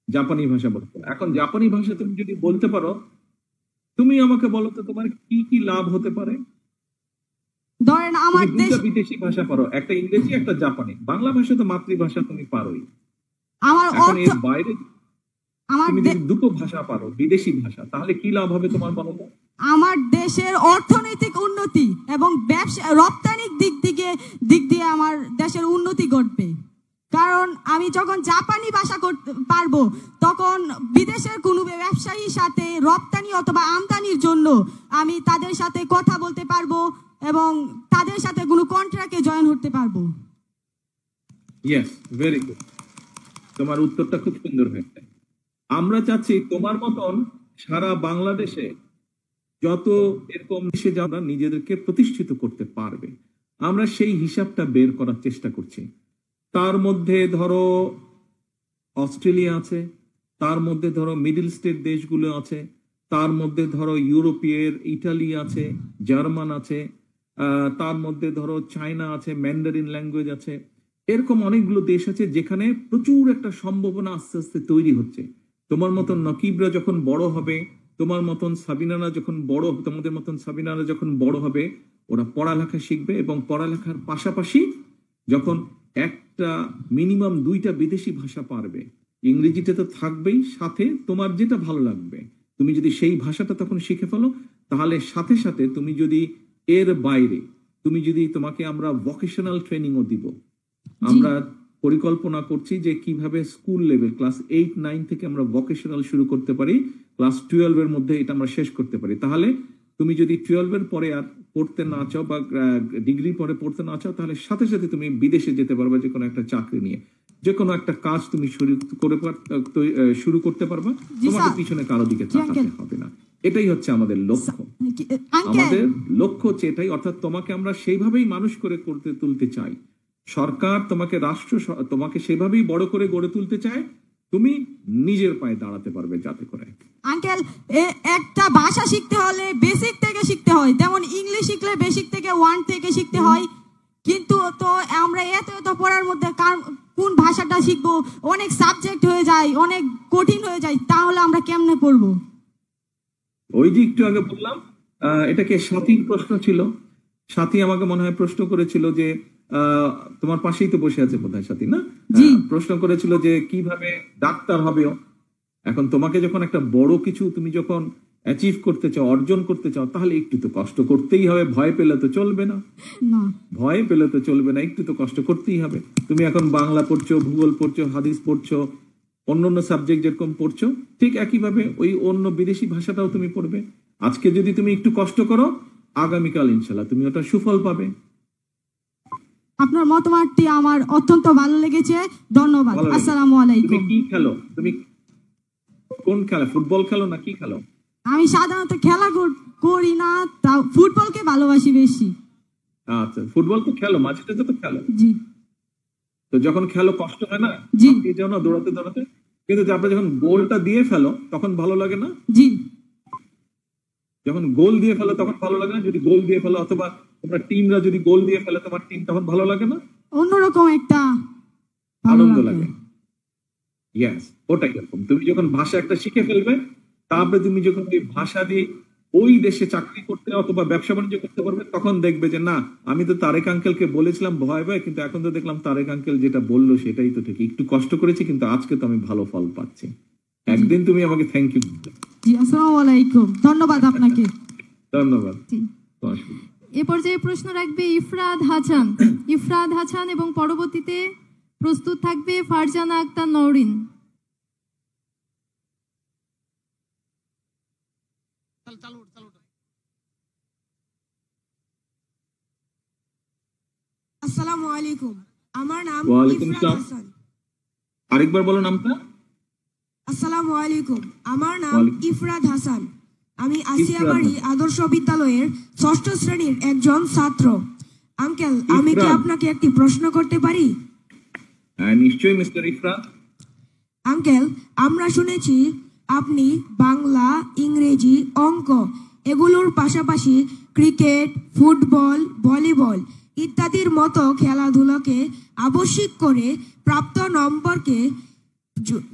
জাপানি ভাষা বলতে পারো। এখন জাপানি ভাষা তুমি যদি বলতে পারো, তুমি আমাকে বলো তো তোমার কি কি লাভ হতে পারে? ধরেন আমার তুমি দেশ, দুটো বিদেশি ভাষা পারো, একটা ইংরেজি একটা জাপানি। বাংলা ভাষা তো মাতৃভাষা, তুমি পারোই। আমার এখন অর্থ, এর বাইরে আমার তুমি যদি দুটো ভাষা পারো, বিদেশি ভাষা, তাহলে কি লাভ হবে তোমার, বলো তো? আমার দেশের অর্থনৈতিক উন্নতি এবং ব্যবসা রপ্তানির দিক দিয়ে আমার দেশের উন্নতি ঘটবে। কারণ আমি যখন জাপানি ভাষা করতে পারবো, তখন বিদেশের কোনো ব্যবসায়ীর সাথে রপ্তানি অথবা আমদানির জন্য আমি তাদের সাথে কথা বলতে পারবো এবং তাদের সাথে কোনো কন্ট্রাক্টে জয়েন হতে পারবো। Yes, very good. তোমার উত্তরটা খুব সুন্দর হয়েছে। আমরা চাচ্ছি তোমার মতন সারা বাংলাদেশে যত এরকম দেশে যারা নিজেদেরকে প্রতিষ্ঠিত করতে পারবে, আমরা সেই হিসাবটা বের করার চেষ্টা করছি। তার মধ্যে ধরো অস্ট্রেলিয়া আছে, তার মধ্যে ধরো মিডল স্টেট দেশগুলো আছে, তার মধ্যে ধরো ইউরোপের ইটালি আছে, জার্মান আছে, তার মধ্যে ধরো চায়না আছে, ম্যান্ডারিন ল্যাঙ্গুয়েজ আছে। এরকম অনেকগুলো দেশ আছে যেখানে প্রচুর একটা সম্ভাবনা আস্তে আস্তে তৈরি হচ্ছে। তোমার মতন নকিবরা যখন বড় হবে, তোমার মতন সাবিনারা যখন বড়, তোমাদের মতন সাবিনারা যখন বড় হবে, ওরা পড়ালেখা শিখবে এবং পড়ালেখার পাশাপাশি যখন একটা মিনিমাম 2টা বিদেশি ভাষা পারবে, ইংরেজিটা তো থাকবেই, সাথে তোমার যেটা ভালো লাগবে তুমি যদি সেই ভাষাটা তখন শিখে ফেলো, তাহলে সাথে সাথে তুমি যদি এর বাইরে তোমাকে আমরা ভোকেশনাল ট্রেনিংও দিব। আমরা পরিকল্পনা করছি যে কিভাবে স্কুল লেভেল ক্লাস 8-9 থেকে আমরা ভোকেশনাল শুরু করতে পারি, ক্লাস 12 এর মধ্যে এটা আমরা শেষ করতে পারি। তাহলে তুমি যদি 12 এর পরে আর পড়তে না চাও বা ডিগ্রি পরে পড়তে না চাও, তাহলে সাথে সাথে তুমি বিদেশে যেতে পারবে যে কোনো একটা চাকরি নিয়ে, যে কোনো একটা কাজ তুমি শুরু করতে পারবা, তোমাকে পিছনে কারো দিকে তাকাতে হবে না। এটাই হচ্ছে আমাদের লক্ষ্য। আমাদের লক্ষ্য হচ্ছে এটাই, অর্থাৎ তোমাকে আমরা সেইভাবেই মানুষ করে তুলতে চাই। সরকার তোমাকে তোমাকে সেভাবেই বড় করে গড়ে তুলতে চায়, তুমি নিজের পায়ে দাঁড়াতে পারবে যাতে করে। আঙ্কেল, একটা ভাষা শিখতে হলে বেসিক থেকে শিখতে হয়, যেমন ইংলিশ শিখলে বেসিক থেকে 1 থেকে শিখতে হয়। কিন্তু তো আমরা এত পড়ার মধ্যে কোন ভাষাটা শিখবো, অনেক সাবজেক্ট হয়ে যায়, অনেক কঠিন হয়ে যায়, তাহলে আমরা কেমনে পড়বো? ওই যে একটু আগে বললাম, এটাকে সাথীর প্রশ্ন ছিল। সাথী আমাকে মনে হয় প্রশ্ন করেছিল যে তোমার পাশেই তো বসে আছে বোধহয় সাথী, না? প্রশ্ন করেছিল যে কিভাবে ডাক্তার হবে। এখন তোমাকে যখন একটা বড় কিছু তুমি যখন অ্যাচিভ করতে চাও, অর্জন করতে চাও, তাহলে একটু তো কষ্ট করতেই হবে। ভয় পেলে তো চলবে না, একটু তো কষ্ট করতেই হবে। তুমি এখন বাংলা পড়ছো, ভূগোল পড়ছো, হাদিস পড়ছো, অন্যান্য সাবজেক্ট যেরকম পড়ছো, ঠিক একইভাবে ওই অন্য বিদেশি ভাষাটাও তুমি পড়বে। আজকে যদি তুমি একটু কষ্ট করো, আগামীকাল ইনশাল্লাহ তুমি ওটা সুফল পাবে। আপনার মতামতটি আমার অত্যন্ত ভালো লেগেছে, ধন্যবাদ। আসসালামু আলাইকুম। তুমি কি খেলো? তুমি কোন খেলা, ফুটবল খেলো না কি খেলো? আমি সাধারণত খেলা করি না, তাও ফুটবলকে ভালোবাসি বেশি। আচ্ছা, ফুটবল তো খেলো, মাঝে তো খেলো। জি। তো যখন খেলো কষ্ট হয় না? জি। যাও না দৌড়াতে, কিন্তু তারপরে যখন গোলটা দিয়ে ফেলো তখন ভালো লাগে না? জি। যখন গোল দিয়ে ফেলো তখন ভালো লাগে না? যদি গোল দিয়ে ফেলো অথবা তোমরা টিমরা যদি গোল দিয়ে ফেলে তোমার টিম, তখন ভালো লাগে না? অন্যরকম একটা আনন্দ লাগে। ইয়েস, ওটাই এরকম। তুমি যখন ভাষা একটা শিখে ফেলবে, তারপরে তুমি যখন ওই ভাষা দিয়ে ওই দেশে চাকরি করতে অথবা ব্যবসা বাণিজ্য করতে পারবে, তখন দেখবে যে না, আমি তো তারেক আঙ্কেলকে বলেছিলাম ভয় কিন্তু এখন তো দেখলাম তারেক আঙ্কেল যেটা বললো সেটাই তো ঠিক। একটু কষ্ট করেছি কিন্তু আজকে তো আমি ভালো ফল পাচ্ছি। একদিন তুমি আমাকে থ্যাংক ইউ। জি, আসসালামু আলাইকুম। ধন্যবাদ আপনাকে। ধন্যবাদ। এ পর্যায়ে প্রশ্ন রাখবে ইফরাদ হাসান এবং পরবর্তীতে প্রস্তুত থাকবে ফারজানা আক্তার নওরিন। আসসালামু আলাইকুম, আমার নাম ইফরাদ হাসান। আরেকবার বলো নামটা। আসসালামু আলাইকুম, আমার নাম ইফরাদ হাসান। আমি আসিয়াবাড়ি আদর্শ বিদ্যালয়ের 6ষ্ঠ শ্রেণীর একজন ছাত্র। আঙ্কেল, আমি কি আপনাকে একটি প্রশ্ন করতে পারি? হ্যাঁ, নিশ্চয়ই মিস্টার ইফরাদ। আঙ্কেল, আমরা শুনেছি আপনি বাংলা, ইংরেজি, অঙ্ক এগুলোর পাশাপাশি ক্রিকেট, ফুটবল, ভলিবল ইত্যাদির মতো খেলাধুলাকে আবশ্যিক করে প্রাপ্ত নম্বরকে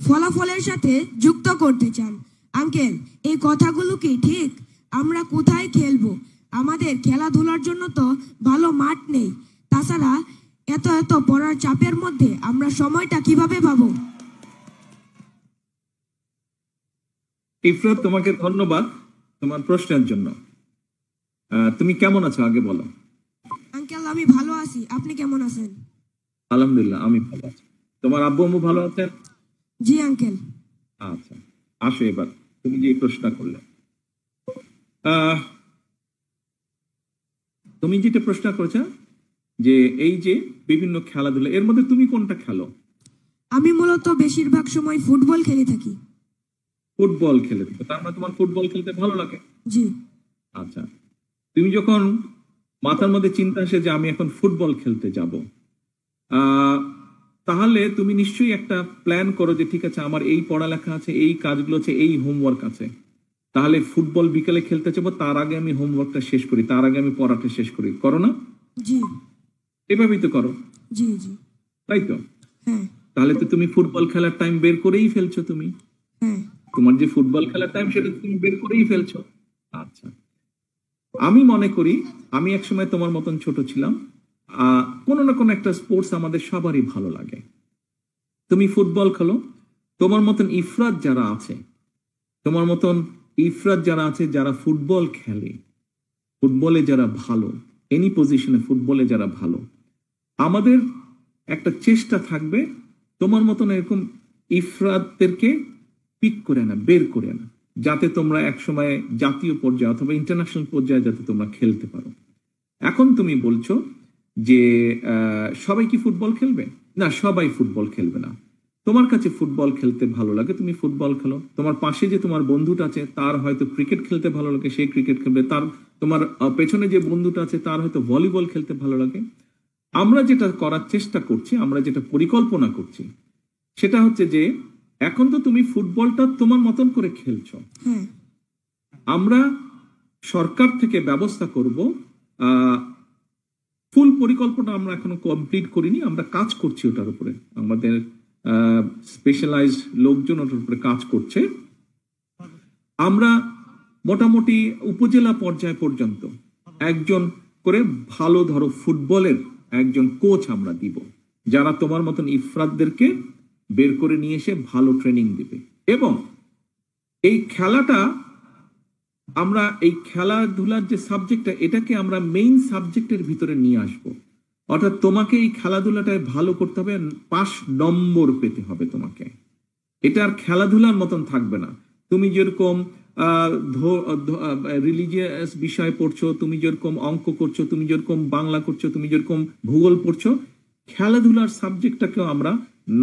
ফলাফলের সাথে যুক্ত করতে চান। আঙ্কেল, এই কথাগুলো কি ঠিক? আমরা কোথায় খেলবো? আমাদের খেলাধুলার জন্য তো ভালো মাঠ নেই। তাছাড়া এত পড়ার চাপের মধ্যে আমরা সময়টা কিভাবে পাবো? ইফরাদ, তোমাকে ধন্যবাদ তোমার প্রশ্নের জন্য। তুমি কেমন আছো আগে বলো। আঙ্কেল, আমি ভালো আছি, আপনি কেমন আছেন? আলহামদুলিল্লাহ, আমি ভালো আছি। তোমার আব্বু আম্মু ভালো আছেন? জি আঙ্কেল। আচ্ছা, আসো এবার তুমি যে প্রশ্ন করলে, তুমি যেটা প্রশ্ন করেছো যে এই যে বিভিন্ন খেলাধুলা, এর মধ্যে তুমি কোনটা খেলো? আমি মূলত বেশিরভাগ সময় ফুটবল খেলে থাকি। ফুটবল খেলে থাকো, তার মানে তোমার ফুটবল খেলতে ভালো লাগে? জি। আচ্ছা, তুমি যখন মাথার মধ্যে চিন্তা আসে যে আমি এখন ফুটবল খেলতে যাব, তাহলে তুমি নিশ্চয়ই একটা প্ল্যান করো যে ঠিক আছে, আমার এই পড়ালেখা আছে, এই কাজগুলো আছে, এই হোমওয়ার্ক আছে, তাহলে ফুটবল বিকেলে খেলতে যাবো, তার আগে আমি হোমওয়ার্কটা শেষ করি, তার আগে আমি পড়াটা শেষ করি, করো না? জি। এভাবেই তো করো। জি জি। তাই তো? হ্যাঁ। তাহলে তো তুমি ফুটবল খেলার টাইম বের করেই ফেলছো। তুমি হ্যাঁ, তোমার যে ফুটবল খেলার টাইম সেটা তুমি বের করেই ফেলছো। আচ্ছা, আমি মনে করি আমি একসময় তোমার মতন ছোট ছিলাম, কোনো না কোনো একটা স্পোর্টস আমাদের সবারই ভালো লাগে। তুমি ফুটবল খেলো, তোমার মতন ইফরাদ যারা আছে, তোমার মতন ইফরাত যারা আছে, যারা ফুটবল খেলে, ফুটবলে যারা ভালো, এনি পজিশনে ফুটবলে যারা ভালো, আমাদের একটা চেষ্টা থাকবে তোমার মতন এরকম ইফরাতদেরকে পিক করে না, বের করে না, যাতে তোমরা একসময় জাতীয় পর্যায়ে অথবা ইন্টারন্যাশনাল পর্যায়ে যাতে তোমরা খেলতে পারো। এখন তুমি বলছো যে সবাই কি ফুটবল খেলবে? না, সবাই ফুটবল খেলবে না। তোমার কাছে ফুটবল খেলতে ভালো লাগে, তুমি ফুটবল খেলো। তোমার পাশে যে তোমার বন্ধুটা আছে তার হয়তো ক্রিকেট খেলতে ভালো লাগে, সে ক্রিকেট খেলবে। তোমার পেছনে যে বন্ধুটা আছে তার হয়তো ভলিবল খেলতে ভালো লাগে। আমরা যেটা করার চেষ্টা করছি, আমরা যেটা পরিকল্পনা করছি, সেটা হচ্ছে যে এখন তো তুমি ফুটবলটা তোমার মতন করে খেলছো, আমরা সরকার থেকে ব্যবস্থা করব। ফুল পরিকল্পনা আমরা এখনো কমপ্লিট করিনি, আমরা কাজ করছি ওটার উপরে। আমাদের স্পেশালাইজড লোকজন ওটার উপরে কাজ করছে। আমরা মোটামুটি উপজেলা পর্যায় পর্যন্ত একজন করে ভালো ধরো ফুটবলের একজন কোচ আমরা দিব, যারা তোমার মতন ইফরাতদেরকে বের করে নিয়ে এসে ভালো ট্রেনিং দিবে। এবং এই খেলাটা আমরা, এই খেলাধুলার যে সাবজেক্টটা, এটাকে আমরা মেইন সাবজেক্টের ভিতরে নিয়ে আসবো। অর্থাৎ তোমাকে এই খেলাধুলাটায় ভালো করতে হবে, 5 নম্বর পেতে হবে তোমাকে। এটা আর খেলাধুলার মতন থাকবে না। তুমি যেরকম রিলিজিয়াস বিষয় পড়ছো, তুমি যেরকম অঙ্ক করছো, তুমি যেরকম বাংলা করছো, তুমি যেরকম ভূগোল পড়ছো, খেলাধুলার সাবজেক্টটাকেও আমরা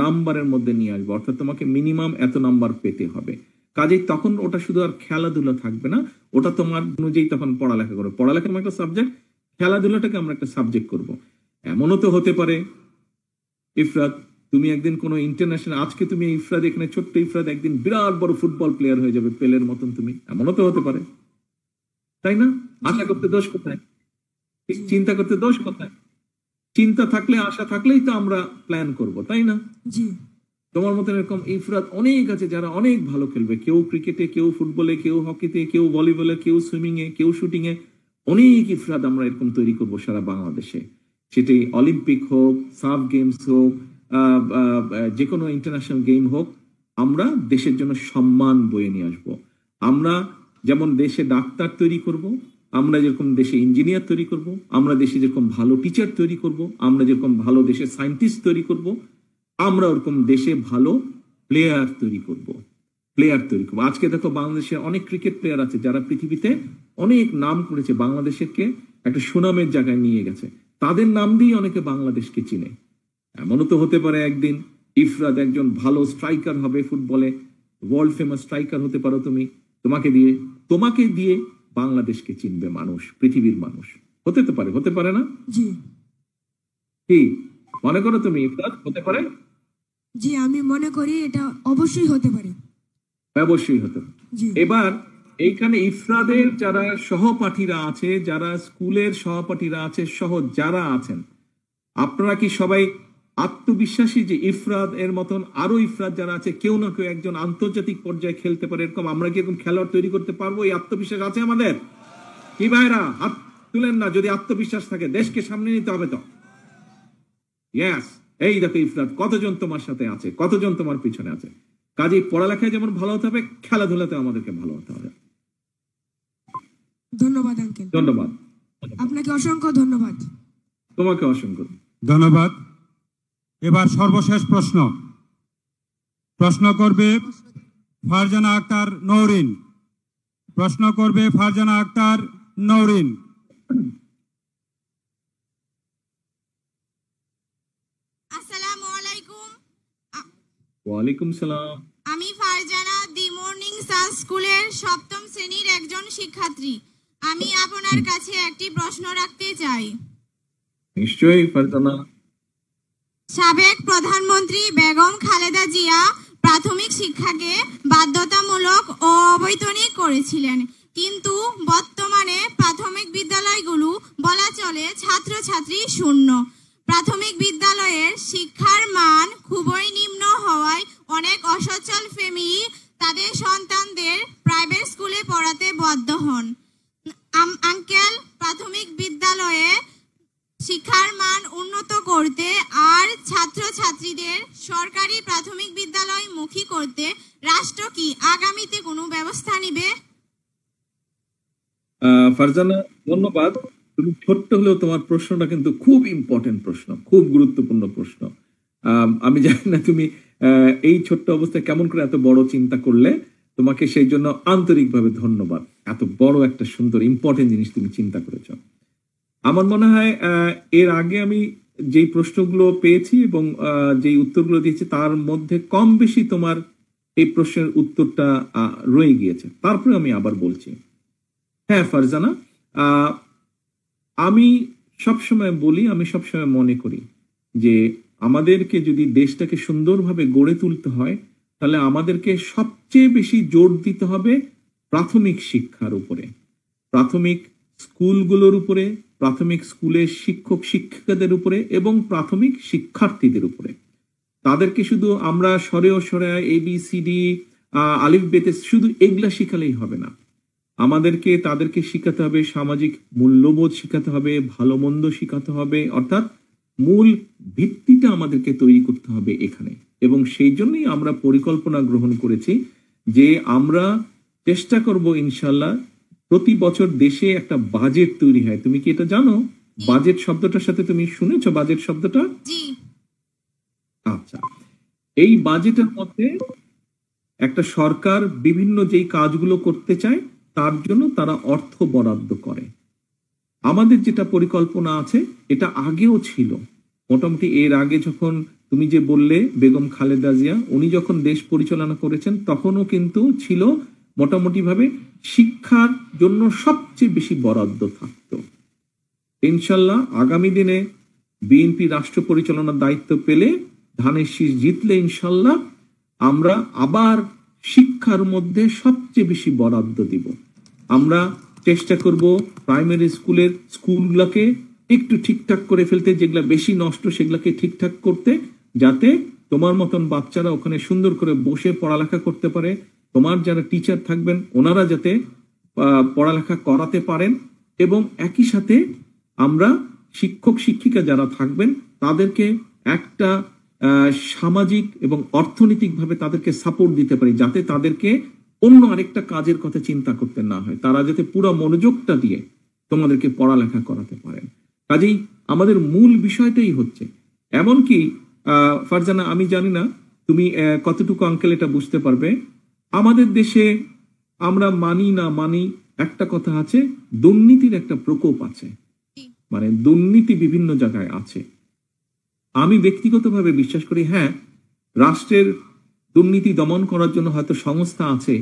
নাম্বারের মধ্যে নিয়ে আসবো। অর্থাৎ তোমাকে মিনিমাম এত নাম্বার পেতে হবে। কাজেই তখন ওটা শুধু আর খেলাধুলা থাকবে না, ওটা তোমার অনুযায়ী তখন পড়ালেখা করো। পড়ালেখা একটা সাবজেক্ট, খেলাধুলাটাকে আমরা একটা সাবজেক্ট করব। এমনও তো হতে পারে ইফরাত, তুমি একদিন কোনো ইন্টারন্যাশনাল, আজকে তুমি ইফরাত, এখানে ছোট্ট ইফরাত একদিন বিরাট বড় ফুটবল প্লেয়ার হয়ে যাবে, পেলের মতন তুমি, এমনও তো হতে পারে, তাই না? আশা করতে দোষ কোথায়? চিন্তা করতে দোষ কোথায়? চিন্তা থাকলে, আশা থাকলেই তো আমরা প্ল্যান করব, তাই না? তোমার মতন এরকম ইফরাত অনেক আছে যারা অনেক ভালো খেলবে, কেউ ক্রিকেটে, কেউ ফুটবলে, কেউ হকিতে, কেউ ভলিবলে, কেউ সুইমিং এ, কেউ শুটিং এ। অনেক ইফরাত আমরা এরকম তৈরি করব সারা বাংলাদেশে। সেটি অলিম্পিক হোক, সাফ গেমস হোক, যে কোনো ইন্টারন্যাশনাল গেম হোক, আমরা দেশের জন্য সম্মান বয়ে নিয়ে আসবো। আমরা যেমন দেশে ডাক্তার তৈরি করব, আমরা যেরকম দেশে ইঞ্জিনিয়ার তৈরি করব, আমরা দেশে যেরকম ভালো টিচার তৈরি করব, আমরা যেরকম ভালো দেশে সায়েন্টিস্ট তৈরি করব, আমরা ওরকম দেশে ভালো প্লেয়ার তৈরি করব। আজকে দেখো বাংলাদেশে অনেক ক্রিকেট প্লেয়ার আছে যারা পৃথিবীতে অনেক নাম করেছে, বাংলাদেশকে একটা সুনামের জায়গায় নিয়ে গেছে। তাদের নাম দিয়ে অনেকে বাংলাদেশকে চিনে। এমনও তো হতে পারে একদিন ইফরাত একজন ভালো স্ট্রাইকার হবে ফুটবলে, ওয়ার্ল্ড ফেমাস স্ট্রাইকার হতে পারো তুমি। তোমাকে দিয়ে বাংলাদেশকে চিনবে মানুষ, পৃথিবীর মানুষ। হতে তো পারে, হতে পারে না? কি মনে করো তুমি ইফরাত, হতে পারে? জি, আমি মনে করি এটা অবশ্যই হতে পারে। অবশ্যই হতে পারে। এবার এইখানে ইফরাদের যারা সহপাঠীরা আছে, যারা স্কুলের সহপাঠীরা আছে, সহ যারা আছেন, আপনারা কি সবাই আত্মবিশ্বাসী যে ইফরাত এর মতন আরো ইফরাত যারা আছে, কেউ না কেউ একজন আন্তর্জাতিক পর্যায়ে খেলতে পারে, এরকম আমরা কি এরকম খেলোয়াড় তৈরি করতে পারবো? এই আত্মবিশ্বাস আছে আমাদের? কি ভাইরা হাত তুলেন না যদি আত্মবিশ্বাস থাকে। দেশকে সামনে নিতে হবে তো। ইয়েস, এই দেখো ইফরাত, কতজন তোমার সাথে আছে, কতজন তোমার পিছনে আছে। কাজেই পড়ালেখায় যেমন ভালো হতে হবে, খেলাধুলাতে আমাদেরকে ভালো হতে হবে। ধন্যবাদ আঙ্কেল। ধন্যবাদ আপনাকে, অসংখ্য ধন্যবাদ। তোমাকে অসংখ্য ধন্যবাদ। এবার সর্বশেষ প্রশ্ন করবে ফারজানা আক্তার নওরিন। আসসালামু আলাইকুম। ওয়ালাইকুম সালাম। আমি ফারজানা দি মর্নিং সান স্কুলের 7ম শ্রেণীর একজন শিক্ষার্থী। আমি আপনার কাছে একটি প্রশ্ন রাখতে চাই। নিশ্চয়ই ফারজানা। সাবেক প্রধানমন্ত্রী বেগম খালেদা জিয়া প্রাথমিক শিক্ষাকে বাধ্যতামূলক ও অবৈতনিক করেছিলেন, কিন্তু বর্তমানে প্রাথমিক বিদ্যালয়গুলো বলা চলে ছাত্রছাত্রী শূন্য। প্রাথমিক বিদ্যালয়ের শিক্ষার মান খুবই নিম্ন হওয়ায় অনেক অসচ্ছল ফ্যামিলি তাদের সন্তানদের প্রাইভেট স্কুলে পড়াতে বাধ্য হন। আঙ্কেল, প্রাথমিক বিদ্যালয়ে শিক্ষার মান উন্নত করতে আর ছাত্রছাত্রীদের সরকারি প্রাথমিক বিদ্যালয় মুখী করতে রাষ্ট্র কি আগামীতে কোনো ব্যবস্থা নেবে? ফারজানা, ধন্যবাদ। তুমি ছোট্ট হলেও তোমার প্রশ্নটা কিন্তু খুব ইম্পর্টেন্ট প্রশ্ন, খুব গুরুত্বপূর্ণ প্রশ্ন। আমি জানি না তুমি এই ছোট্ট অবস্থায় কেমন করে এত বড় চিন্তা করলে, তোমাকে সেই জন্য আন্তরিকভাবে ধন্যবাদ। এত বড় একটা সুন্দর ইম্পর্টেন্ট জিনিস তুমি চিন্তা করেছ। আমার মনে হয় এর আগে আমি যেই প্রশ্নগুলো পেয়েছি এবং যেই উত্তরগুলো দিয়েছি তার মধ্যে কম বেশি তোমার এই প্রশ্নের উত্তরটা রয়ে গিয়েছে। তারপরে আমি আবার বলছি, হ্যাঁ ফারজানা, আমি সবসময় বলি, আমি সবসময় মনে করি যে আমাদেরকে যদি দেশটাকে সুন্দরভাবে গড়ে তুলতে হয়, তাহলে আমাদেরকে সবচেয়ে বেশি জোর দিতে হবে প্রাথমিক শিক্ষার উপরে, প্রাথমিক স্কুলগুলোর উপরে, প্রাথমিক স্কুলের শিক্ষক শিক্ষিকাদের উপরে এবং প্রাথমিক শিক্ষার্থীদের উপরে। তাদেরকে শুধু আমরা সরে ও সরে ABCD আলিফ বেতে শুধু এগুলা শিখালেই হবে না, আমাদেরকে তাদেরকে শিখাতে হবে সামাজিক মূল্যবোধ শিখাতে হবে, ভালো মন্দ শিখাতে হবে, অর্থাৎ মূল ভিত্তিটা আমাদেরকে তৈরি করতে হবে এখানে। এবং সেই জন্যই আমরা পরিকল্পনা গ্রহণ করেছি যে আমরা চেষ্টা করব ইনশাল্লাহ প্রতি বছর দেশে একটা বাজেট তৈরি হয়। তুমি কি এটা জানো? বাজেট শব্দটার সাথে তুমি শুনেছো বাজেট শব্দটা? আচ্ছা, এই বাজেটের মধ্যে একটা সরকার বিভিন্ন যেই কাজগুলো করতে চায় তার জন্য তারা অর্থ বরাদ্দ করে। আমাদের যেটা পরিকল্পনা আছে এটা আগেও ছিল, মোটামুটি এর আগে যখন তুমি যে বললে বেগম খালেদা জিয়া উনি যখন দেশ পরিচালনা করেছেন তখনও কিন্তু ছিল মোটামুটি ভাবে শিক্ষার জন্য সবচেয়ে বেশি বরাদ্দ থাকতো। ইনশাল্লাহ আগামী দিনে বিএনপি রাষ্ট্র পরিচালনার দায়িত্ব পেলে, ধানের শীষ জিতলে ইনশাল্লাহ আমরা আবার শিক্ষার মধ্যে সবচেয়ে বেশি বরাদ্দ দিব। আমরা চেষ্টা করব প্রাইমারি স্কুলগুলোকে একটু ঠিকঠাক করে ফেলতে, যেগুলা বেশি নষ্ট সেগুলাকে ঠিকঠাক করতে, যাতে তোমার মতন বাচ্চারা ওখানে সুন্দর করে বসে পড়ালেখা করতে পারে, তোমার যারা টিচার থাকবেন ওনারা যাতে পড়ালেখা করাতে পারেন, এবং একই সাথে আমরা শিক্ষক শিক্ষিকা যারা থাকবেন তাদেরকে একটা সামাজিক এবং অর্থনৈতিকভাবে তাদেরকে সাপোর্ট দিতে পারি, যাতে তাদেরকে অন্য আরেকটা কাজের কথা চিন্তা করতে না হয়, তারা যাতে পুরো মনোযোগটা দিয়ে তোমাদেরকে পড়ালেখা করাতে পারেন। কাজেই আমাদের মূল বিষয়টাই হচ্ছে, এমনকি ফারজানা আমি জানি না তুমি কতটুকু আঙ্কেল এটা বুঝতে পারবে, আমাদের দেশে আমরা মানি না মানি একটা কথা আছে, দুর্নীতির একটা প্রকোপ আছে, মানে দুর্নীতি বিভিন্ন জায়গায় আছে। আমি ব্যক্তিগতভাবে বিশ্বাস করি হ্যাঁ রাষ্ট্রের দুর্নীতি দমন করার জন্য হয়তো সংস্থা আছে,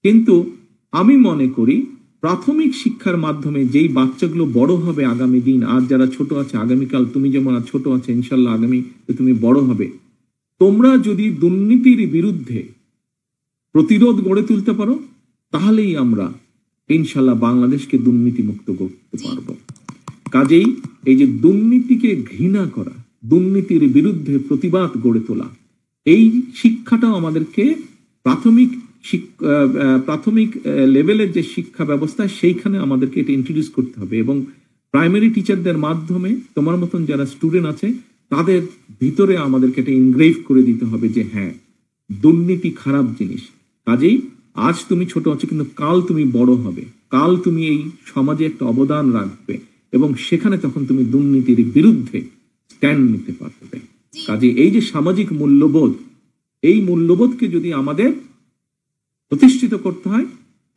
কিন্তু আমি মনে করি প্রাথমিক শিক্ষার মাধ্যমে যেই বাচ্চাগুলো বড় হবে আগামী দিন, আজ যারা ছোট আছে আগামীকাল তুমি যেমন আজ ছোট আছে ইনশাল্লাহ আগামী তুমি বড় হবে, তোমরা যদি দুর্নীতির বিরুদ্ধে প্রতিরোধ গড়ে তুলতে পারো তাহলেই আমরা ইনশাল্লাহ বাংলাদেশকে দুর্নীতি মুক্ত করতে পারবো। কাজেই এই যে দুর্নীতিকে ঘৃণা করা, দুর্নীতির বিরুদ্ধে প্রতিবাদ গড়ে তোলা, এই শিক্ষাটাও আমাদেরকে প্রাথমিক লেভেলের যে শিক্ষা ব্যবস্থা সেইখানে আমাদেরকে এটা ইন্ট্রোডিউস করতে হবে, এবং প্রাইমারি টিচারদের মাধ্যমে তোমার মতন যারা স্টুডেন্ট আছে তাদের ভিতরে আমাদেরকে এটা ইনগ্রেভ করে দিতে হবে যে হ্যাঁ দুর্নীতি খারাপ জিনিস। কাজেই আজ তুমি ছোট আছো কিন্তু কাল তুমি বড় হবে, কাল তুমি এই সমাজে একটা অবদান রাখবে এবং সেখানে তখন তুমি দুর্নীতির বিরুদ্ধে স্ট্যান্ড নিতে পারবে। কাজে এই যে সামাজিক মূল্যবোধ, এই মূল্যবোধকে যদি আমাদের প্রতিষ্ঠিত করতে হয়,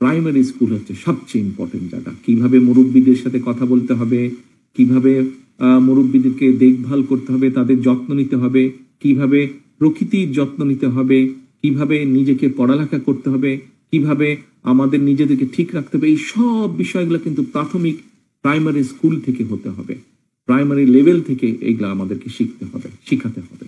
প্রাইমারি স্কুল হচ্ছে সবচেয়ে ইম্পর্টেন্ট জায়গা। কিভাবে মুরব্বীদের সাথে কথা বলতে হবে, কিভাবে মুরব্বীদেরকে দেখভাল করতে হবে, তাদের যত্ন নিতে হবে, কিভাবে প্রকৃতির যত্ন নিতে হবে, কিভাবে নিজেকে পড়ালেখা করতে হবে, কিভাবে আমাদের নিজেদেরকে ঠিক রাখতে হবে, এই সব বিষয়গুলো কিন্তু প্রাথমিক প্রাইমারি স্কুল থেকে হতে হবে, প্রাইমারি লেভেল থেকে এইগুলা আমাদেরকে শিখাতে হবে।